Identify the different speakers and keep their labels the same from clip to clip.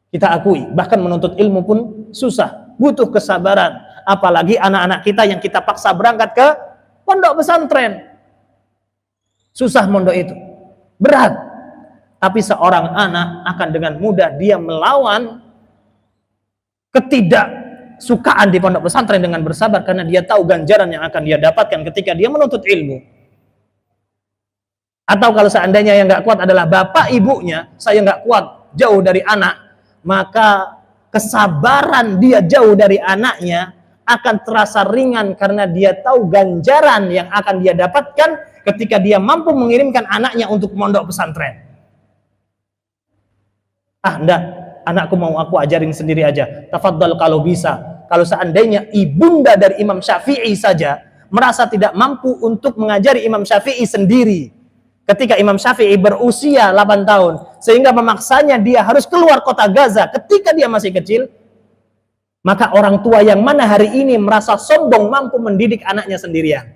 Speaker 1: Kita akui, bahkan menuntut ilmu pun susah, butuh kesabaran. Apalagi anak-anak kita yang kita paksa berangkat ke pondok pesantren. Susah mondok itu, berat. Tapi seorang anak akan dengan mudah dia melawan ketidaksukaan di pondok pesantren dengan bersabar, karena dia tahu ganjaran yang akan dia dapatkan ketika dia menuntut ilmu. Atau kalau seandainya yang nggak kuat adalah bapak ibunya, saya nggak kuat jauh dari anak, maka kesabaran dia jauh dari anaknya akan terasa ringan karena dia tahu ganjaran yang akan dia dapatkan ketika dia mampu mengirimkan anaknya untuk mondok pesantren. Enggak, anakku mau aku ajarin sendiri aja. Tafadhal kalau bisa. Kalau seandainya ibunda dari Imam Syafi'i saja merasa tidak mampu untuk mengajari Imam Syafi'i sendiri, ketika Imam Syafi'i berusia 8 tahun, sehingga memaksanya dia harus keluar kota Gaza ketika dia masih kecil, maka orang tua yang mana hari ini merasa sombong mampu mendidik anaknya sendirian,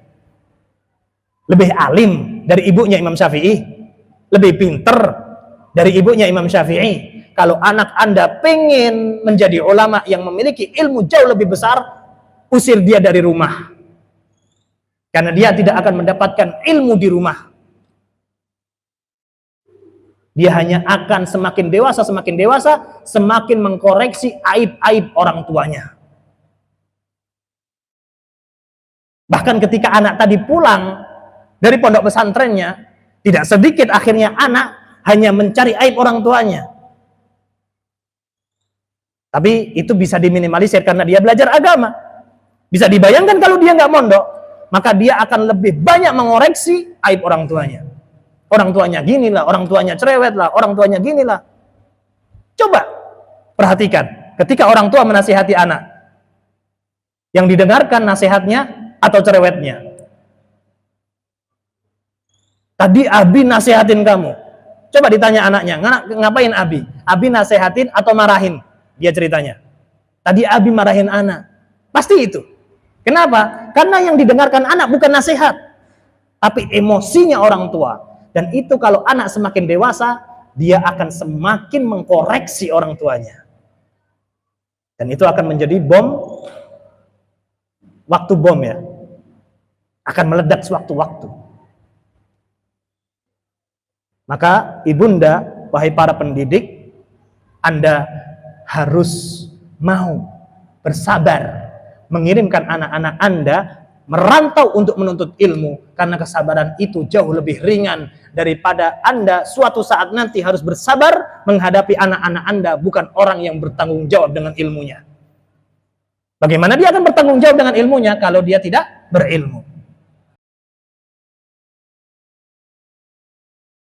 Speaker 1: lebih alim dari ibunya Imam Syafi'i, lebih pinter dari ibunya Imam Syafi'i. Kalau anak Anda pengen menjadi ulama yang memiliki ilmu jauh lebih besar, usir dia dari rumah, karena dia tidak akan mendapatkan ilmu di rumah. Dia hanya akan semakin dewasa, semakin mengkoreksi aib-aib orang tuanya. Bahkan ketika anak tadi pulang dari pondok pesantrennya, tidak sedikit akhirnya anak hanya mencari aib orang tuanya. Tapi itu bisa diminimalisir karena dia belajar agama. Bisa dibayangkan kalau dia nggak mondok, maka dia akan lebih banyak mengoreksi aib orang tuanya. Orang tuanya ginilah, orang tuanya cerewet lah, orang tuanya ginilah. Coba perhatikan, ketika orang tua menasihati anak, yang didengarkan nasihatnya atau cerewetnya? Tadi Abi nasihatin kamu. Coba ditanya anaknya, ngapain Abi? Abi nasihatin atau marahin? Dia ceritanya. Tadi Abi marahin anak. Pasti itu. Kenapa? Karena yang didengarkan anak bukan nasihat, tapi emosinya orang tua. Dan itu kalau anak semakin dewasa, dia akan semakin mengkoreksi orang tuanya. Dan itu akan menjadi bom, waktu bom ya. Akan meledak sewaktu-waktu. Maka ibunda, wahai para pendidik, Anda harus mau bersabar mengirimkan anak-anak Anda merantau untuk menuntut ilmu, karena kesabaran itu jauh lebih ringan daripada Anda suatu saat nanti harus bersabar menghadapi anak-anak Anda bukan orang yang bertanggung jawab dengan ilmunya. Bagaimana dia akan bertanggung jawab dengan ilmunya kalau dia tidak berilmu?